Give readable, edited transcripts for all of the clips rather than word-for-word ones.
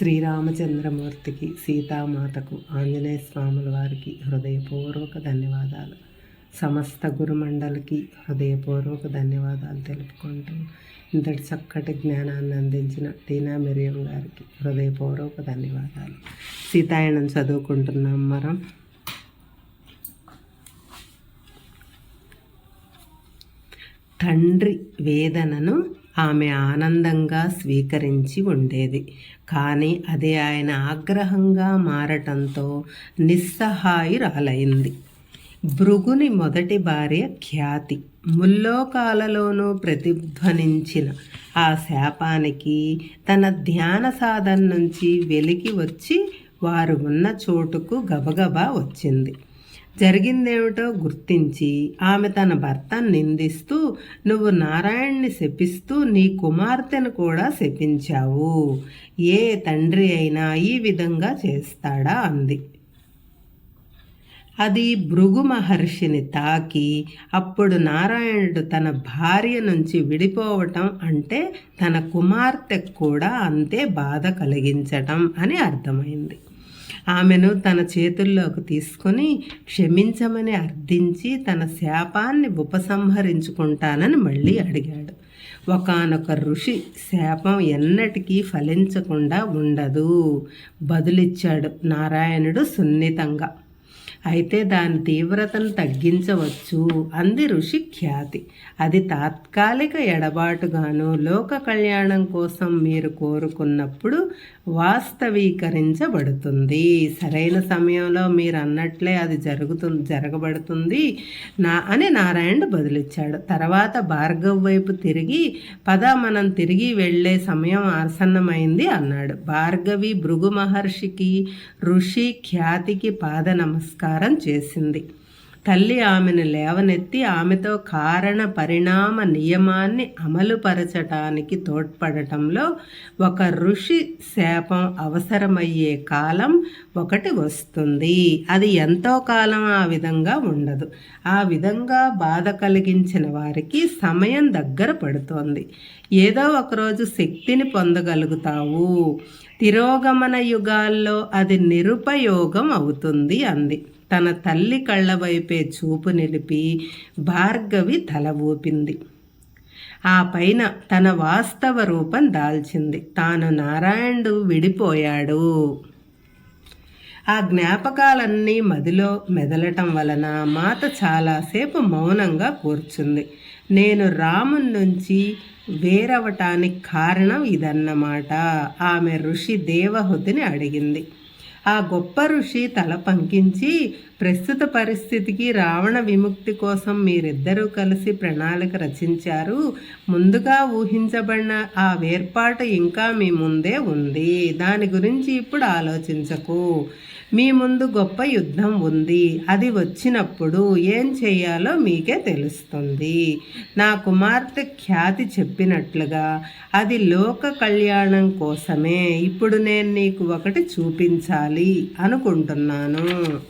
శ్రీరామచంద్రమూర్తికి, సీతామాతకు, ఆంజనేయ స్వాముల వారికి హృదయపూర్వక ధన్యవాదాలు. సమస్త గురుమండలికి హృదయపూర్వక ధన్యవాదాలు తెలుపుకుంటూ ఇంతటి చక్కటి జ్ఞానాన్ని అందించిన టీనా మిరియం గారికి హృదయపూర్వక ధన్యవాదాలు. సీతాయనం చదువుకుంటున్నాం మనం. తండ్రి వేదనను ఆమె ఆనందంగా స్వీకరించి ఉండేది. కానీ అదే ఆయన ఆగ్రహంగా మారటంతో నిస్సహాయురాలైంది. భృగుని మొదటి భార్య ఖ్యాతి ముల్లోకాలలోనూ ప్రతిధ్వనించిన ఆ శాపానికి తన ధ్యాన సాధన నుంచి వెలికి వచ్చి వారు ఉన్న చోటుకు గబగబా వచ్చింది. జరిగిందేమిటో గుర్తించి ఆమె తన భర్తను నిందిస్తూ, నువ్వు నారాయణ్ణి శపిస్తూ నీ కుమార్తెను కూడా శపించావు. ఏ తండ్రి అయినా ఈ విధంగా చేస్తాడా అంది. అది భృగు మహర్షిని తాకి, అప్పుడు నారాయణుడు తన భార్య నుంచి విడిపోవటం అంటే తన కుమార్తెకు కూడా అంతే బాధ కలిగించటం అని అర్థమైంది. ఆమెను తన చేతుల్లోకి తీసుకొని క్షమించమని అర్థించి తన శాపాన్ని ఉపసంహరించుకుంటానని మళ్ళీ అడిగాడు. ఒకానొక ఋషి శాపం ఎన్నటికీ ఫలించకుండా ఉండదు బదులిచ్చాడు నారాయణుడు సున్నితంగా. అయితే దాని తీవ్రతను తగ్గించవచ్చు అంది ఋషి ఖ్యాతి. అది తాత్కాలిక ఎడబాటుగాను లోక కళ్యాణం కోసం మీరు కోరుకున్నప్పుడు వాస్తవీకరించబడుతుంది. సరైన సమయంలో మీరు అన్నట్లే అది జరగబడుతుంది అని నారాయణుడు బదులిచ్చాడు. తర్వాత భార్గవ్ వైపు తిరిగి, పద మనం తిరిగి వెళ్ళే సమయం ఆసన్నమైంది అన్నాడు. భార్గవి భృగు మహర్షికి, ఋషి ఖ్యాతికి పాద నమస్కారం చేసింది. తల్లి ఆమెను లేవనెత్తి ఆమెతో కారణ పరిణామ నియమాన్ని అమలుపరచటానికి తోడ్పడటంలో ఒక ఋషి శాపం అవసరమయ్యే కాలం ఒకటి వస్తుంది. అది ఎంతో కాలం ఆ విధంగా ఉండదు. ఆ విధంగా బాధ కలిగించిన వారికి సమయం దగ్గర పడుతోంది. ఏదో ఒకరోజు శక్తిని పొందగలుగుతావు. తిరోగమన యుగాల్లో అది నిరుపయోగం అవుతుంది అంది. తన తల్లి కళ్ళ వైపే చూపు నిలిపి భార్గవి తల ఊపింది. ఆ పైన తన వాస్తవ రూపం దాల్చింది. తాను నారాయణుడు విడిపోయాడు. ఆ జ్ఞాపకాలన్నీ మదిలో మెదలటం వలన మాత చాలాసేపు మౌనంగా కూర్చుంది. నేను రాముని నుంచి వేరవటానికి కారణం ఇదన్నమాట ఆమె ఋషి దేవహుతిని అడిగింది. ఆ గొప్ప ఋషి తల పంకించి, ప్రస్తుత పరిస్థితికి రావణ విముక్తి కోసం మీరిద్దరూ కలిసి ప్రణాళిక రచించారు. ముందుగా ఊహించబడిన ఆ వేర్పాటు ఇంకా మీ ముందే ఉంది. దాని గురించి ఇప్పుడు ఆలోచించకు. మీ ముందు గొప్ప యుద్ధం ఉంది. అది వచ్చినప్పుడు ఏం చేయాలో మీకే తెలుస్తుంది. నా కుమార్తె ఖ్యాతి చెప్పినట్లుగా అది లోక కళ్యాణం కోసమే. ఇప్పుడు నేను నీకు ఒకటి చూపించాలి అనుకుంటున్నాను.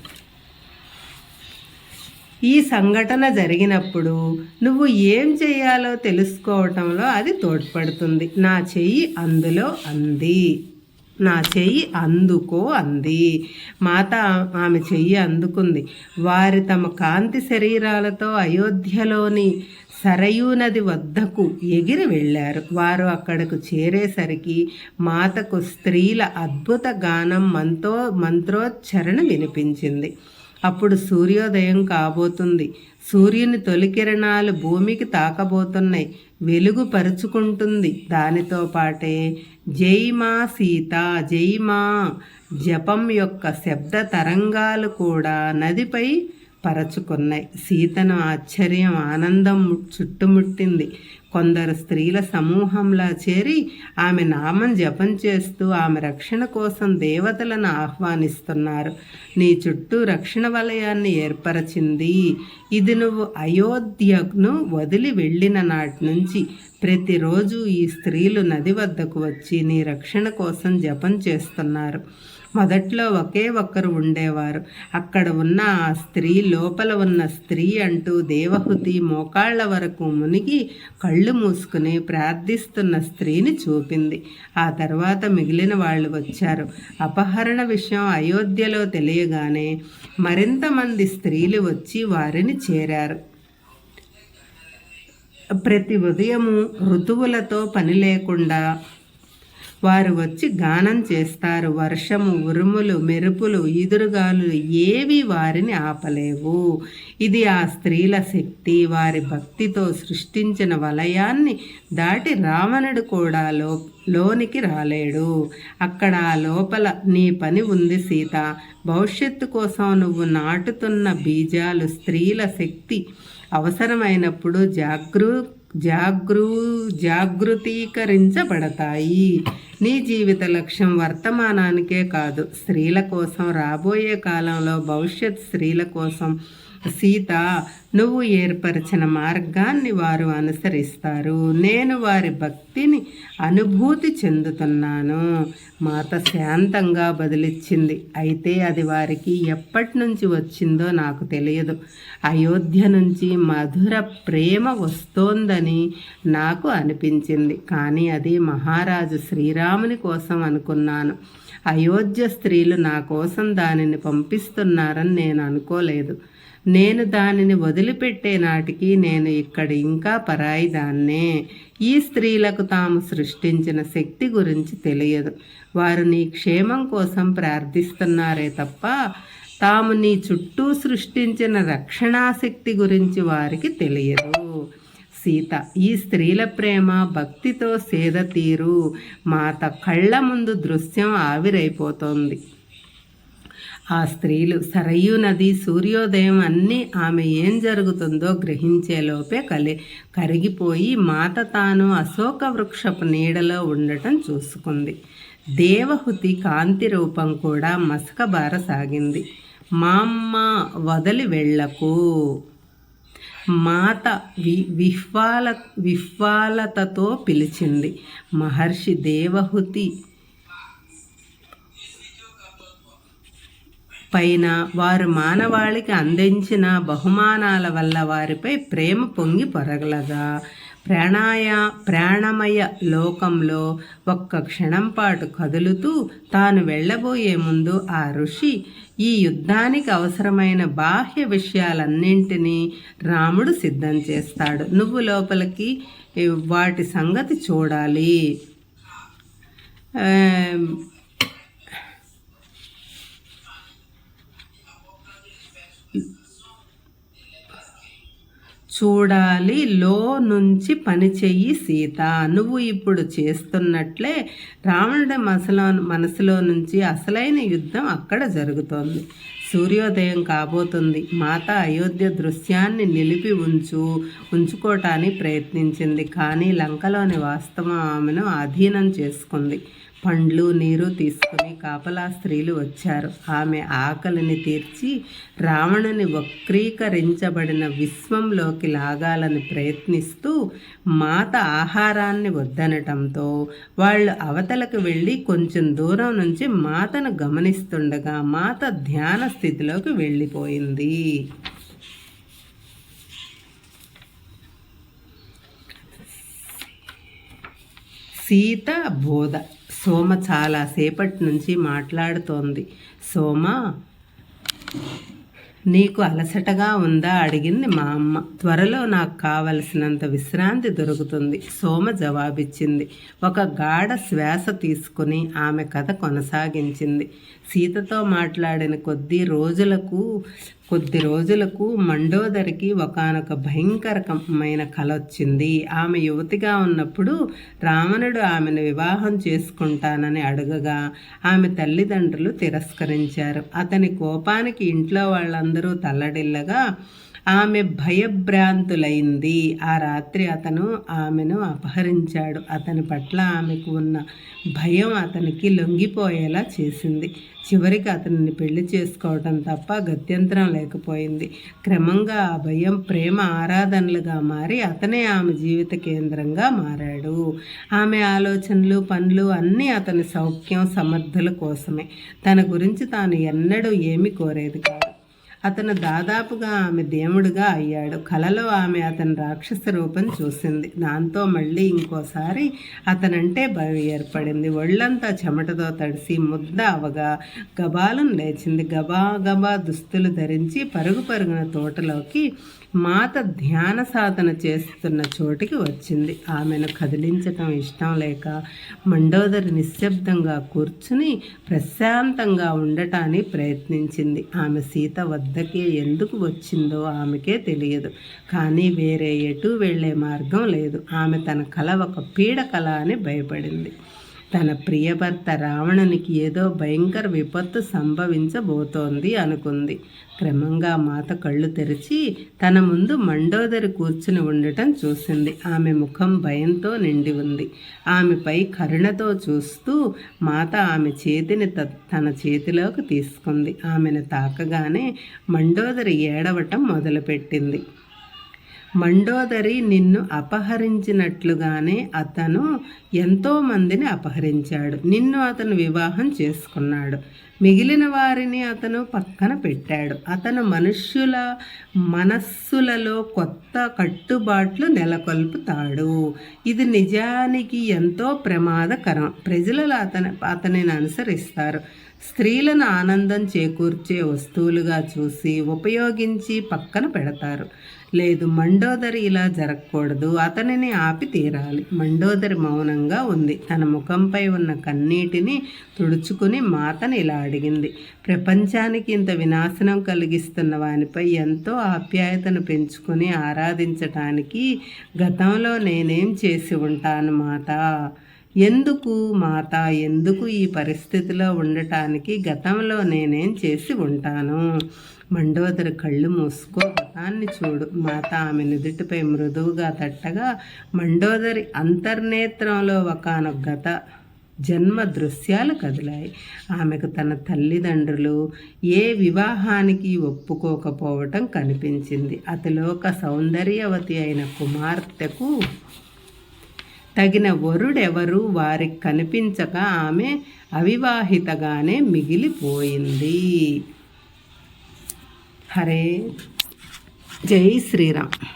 ఈ సంఘటన జరిగినప్పుడు నువ్వు ఏం చేయాలో తెలుసుకోవటంలో అది తోడ్పడుతుంది. నా చెయ్యి అందులో అంది. నా చెయ్యి అందుకో అంది. మాత ఆమె చెయ్యి అందుకుంది. వారి తమ కాంతి శరీరాలతో అయోధ్యలోని సరయూ నది వద్దకు ఎగిరి వెళ్ళారు. వారు అక్కడకు చేరేసరికి మాతకు స్త్రీల అద్భుత గానం మంత్రోచ్చరణ వినిపించింది. అప్పుడు సూర్యోదయం కాబోతుంది. సూర్యుని తొలి కిరణాలు భూమికి తాకబోతున్నాయి. వెలుగు పరుచుకుంటుంది. దానితో పాటే జై మా సీత, జై మా జపం యొక్క శబ్ద తరంగాలు కూడా నదిపై పరచుకున్నాయి. సీతను ఆశ్చర్యం, ఆనందం చుట్టుముట్టింది. కొందరు స్త్రీల సమూహంలా చేరి ఆమె నామం జపం చేస్తూ ఆమె రక్షణ కోసం దేవతలను ఆహ్వానిస్తున్నారు. నీ చుట్టూ రక్షణ వలయాన్ని ఏర్పరచింది. ఇది నువ్వు అయోధ్యను వదిలి వెళ్ళిన నాటి నుంచి ప్రతిరోజు ఈ స్త్రీలు నది వద్దకు వచ్చి నీ రక్షణ కోసం జపం చేస్తున్నారు. మొదట్లో ఒకే ఒక్కరు ఉండేవారు. అక్కడ ఉన్న ఆ స్త్రీ లోపల ఉన్న స్త్రీ అంటూ దేవహూతి మోకాళ్ల వరకు మునిగి కళ్ళు మూసుకుని ప్రార్థిస్తున్న స్త్రీని చూపింది. ఆ తర్వాత మిగిలిన వాళ్ళు వచ్చారు. అపహరణ విషయం అయోధ్యలో తెలియగానే మరింతమంది స్త్రీలు వచ్చి వారిని చేరారు. ప్రతి ఉదయము ఋతువులతో పని లేకుండా వారు వచ్చి గానం చేస్తారు. వర్షము, ఉరుములు, మెరుపులు, ఈదురుగాలులు ఏవి వారిని ఆపలేవు. ఇది ఆ స్త్రీల శక్తి. వారి భక్తితో సృష్టించిన వలయాన్ని దాటి రావణుడు కూడా లోనికి రాలేడు. అక్కడ ఆ లోపల నీ పని ఉంది సీత. భవిష్యత్తు కోసం నువ్వు నాటుతున్న బీజాలు స్త్రీల శక్తి అవసరమైనప్పుడు జాగృతీకరించబడతాయి. నీ జీవిత లక్ష్యం వర్తమానానికే కాదు, స్త్రీల కోసం, రాబోయే కాలంలో భవిష్యత్ స్త్రీల కోసం. సీత, నువ్వు ఏర్పరిచిన మార్గాన్ని వారు అనుసరిస్తారు. నేను వారి భక్తిని అనుభూతి చెందుతున్నాను. మాత శాంతంగా బదిలిచ్చింది. అయితే అది వారికి ఎప్పటి నుంచి వచ్చిందో నాకు తెలియదు. అయోధ్య నుంచి మధుర ప్రేమ వస్తోందని నాకు అనిపించింది. కానీ అది మహారాజు శ్రీరాముని కోసం అనుకున్నాను. అయోధ్య స్త్రీలు నా కోసం దానిని పంపిస్తున్నారని నేను అనుకోలేదు. నేను దానిని వదిలిపెట్టే నాటికి నేను ఇక్కడ ఇంకా పరాయి దాన్నే. ఈ స్త్రీలకు తాము సృష్టించిన శక్తి గురించి తెలియదు. వారు నీ క్షేమం కోసం ప్రార్థిస్తున్నారే తప్ప తాము నీ చుట్టూ సృష్టించిన రక్షణాశక్తి గురించి వారికి తెలియదు. సీత, ఈ స్త్రీల ప్రేమ భక్తితో సేద తీరు మాత కళ్ళ ముందు దృశ్యం ఆవిరైపోతోంది. ఆ స్త్రీలు, సరయూ నది, సూర్యోదయం అన్నీ ఆమె ఏం జరుగుతుందో గ్రహించేలోపే కరిగిపోయి మాత తాను అశోక వృక్షపు నీడలో ఉండటం చూసుకుంది. దేవహుతి కాంతి రూపం కూడా మసకబారసాగింది. మా అమ్మ, వదిలి వెళ్ళకు. మాత విహ్వాలతతో పిలిచింది. మహర్షి దేవహుతి పైన వారు మానవాళికి అందించిన బహుమానాల వల్ల వారిపై ప్రేమ పొంగి పొరగలగా ప్రాణమయ లోకంలో ఒక్క క్షణం పాటు కదులుతూ తాను వెళ్ళబోయే ముందు ఆ ఋషి ఈ యుద్ధానికి అవసరమైన బాహ్య విషయాలన్నింటినీ రాముడు సిద్ధం చేస్తాడు. నువ్వు లోపలికి వాటి సంగతి చూడాలి. లో నుంచి పని చెయ్యి సీత. నువ్వు ఇప్పుడు చేస్తున్నట్లే రావణుడి మనసులో నుంచి అసలైన యుద్ధం అక్కడ జరుగుతోంది. సూర్యోదయం కాబోతుంది. మాత అయోధ్య దృశ్యాన్ని నిలిపి ఉంచుకోవటానికి ప్రయత్నించింది. కానీ లంకలోని వాస్తవం ఆమెను అధీనం చేసుకుంది. పండ్లు, నీరు తీసుకుని కాపలా స్త్రీలు వచ్చారు. ఆమె ఆకలిని తీర్చి రావణుని వక్రీకరించబడిన విశ్వంలోకి లాగాలని ప్రయత్నిస్తూ మాత ఆహారాన్ని వద్దనటంతో వాళ్ళు అవతలకు వెళ్ళి కొంచెం దూరం నుంచి మాతను గమనిస్తుండగా మాత ధ్యాన స్థితిలోకి వెళ్ళిపోయింది. సీత బోధ. సోమ చాలాసేపటి నుంచి మాట్లాడుతోంది. సోమ, నీకు అలసటగా ఉందా అడిగింది మా అమ్మ. త్వరలో నాకు కావలసినంత విశ్రాంతి దొరుకుతుంది, సోమ జవాబిచ్చింది. ఒక గాఢ శ్వాస తీసుకుని ఆమె కథ కొనసాగించింది. సీతతో మాట్లాడిన కొద్ది రోజులకు మండోదరికి ఒకానొక భయంకరమైన కల వచ్చింది. ఆమె యువతిగా ఉన్నప్పుడు రావణుడు ఆమెను వివాహం చేసుకుంటానని అడగగా ఆమె తల్లిదండ్రులు తిరస్కరించారు. అతని కోపానికి ఇంట్లో వాళ్ళందరూ తల్లడిల్లగా ఆమె భయభ్రాంతులైంది. ఆ రాత్రి అతను ఆమెను అపహరించాడు. అతని పట్ల ఆమెకు ఉన్న భయం అతనికి లొంగిపోయేలా చేసింది. చివరికి అతనిని పెళ్లి చేసుకోవటం తప్ప గత్యంతరం లేకపోయింది. క్రమంగా ఆ భయం ప్రేమ ఆరాధనలుగా మారి అతనే ఆమె జీవిత కేంద్రంగా మారాడు. ఆమె ఆలోచనలు, పనులు అన్నీ అతని సౌఖ్యం, సమర్థుల కోసమే. తన గురించి తాను ఎన్నడూ ఏమీ కోరేది కాదు. అతను దాదాపుగా ఆమె దేవుడిగా అయ్యాడు. కలలో ఆమె అతని రాక్షస రూపం చూసింది. దాంతో మళ్ళీ ఇంకోసారి అతనంటే భయం ఏర్పడింది. ఒళ్ళంతా చెమటతో తడిసి ముద్ద అవగా గబాలను లేచింది. గబా దుస్తులు ధరించి పరుగున తోటలోకి మాత ధ్యాన సాధన చేస్తున్న చోటికి వచ్చింది. ఆమెను కదిలించటం ఇష్టం లేక మండోదరి నిశ్శబ్దంగా కూర్చుని ప్రశాంతంగా ఉండటానికి ప్రయత్నించింది. ఆమె సీత వద్దకే ఎందుకు వచ్చిందో ఆమెకే తెలియదు. కానీ వేరే ఎటు వెళ్లే మార్గం లేదు. ఆమె తన కల ఒక పీడ కల అని భయపడింది. తన ప్రియభర్త రావణునికి ఏదో భయంకర విపత్తు సంభవించబోతోంది అనుకుంది. క్రమంగా మాత కళ్ళు తెరిచి తన ముందు మండోదరి కూర్చుని ఉండటం చూసింది. ఆమె ముఖం భయంతో నిండి ఉంది. ఆమెపై కరుణతో చూస్తూ మాత ఆమె చేతిని తన చేతిలోకి తీసుకుంది. ఆమెను తాకగానే మండోదరి ఏడవటం మొదలుపెట్టింది. మండోదరి నిన్ను అపహరించినట్లుగానే అతను ఎంతోమందిని అపహరించాడు. నిన్ను అతను వివాహం చేసుకున్నాడు. మిగిలిన వారిని అతను పక్కన పెట్టాడు. అతను మనుష్యుల మనస్సులలో కొత్త కట్టుబాట్లు నెలకొల్పుతాడు. ఇది నిజానికి ఎంతో ప్రమాదకరం. ప్రజలు అతనిని అనుసరిస్తారు. స్త్రీలను ఆనందం చేకూర్చే వస్తువులుగా చూసి ఉపయోగించి పక్కన పెడతారు. లేదు, మండోదరి ఇలా జరగకూడదు. అతనిని ఆపి తీరాలి. మండోదరి మౌనంగా ఉంది. తన ముఖంపై ఉన్న కన్నీటిని తుడుచుకుని మాతను ఇలా అడిగింది. ప్రపంచానికి ఇంత వినాశనం కలిగిస్తున్న వానిపై ఎంతో ఆప్యాయతను పెంచుకుని ఆరాధించటానికి గతంలో నేనేం చేసి ఉంటాను మాత? ఎందుకు ఈ పరిస్థితిలో ఉండటానికి గతంలో నేనేం చేసి ఉంటాను? మండోదరి కళ్ళు మూసుకో, గతాన్ని చూడు. మాత ఆమె నుదుటిపై మృదువుగా తట్టగా మండోదరి అంతర్నేత్రంలో ఒకానొక గత జన్మ దృశ్యాలు కదిలాయి. ఆమెకు తన తల్లిదండ్రులు ఏ వివాహానికి ఒప్పుకోకపోవటం కనిపించింది. అతిలోక సౌందర్యవతి అయిన కుమార్తెకు తగిన వరుడెవరు వారికి కనిపించక ఆమె అవివాహితగానే మిగిలిపోయింది. హరే జై శ్రీరామ్.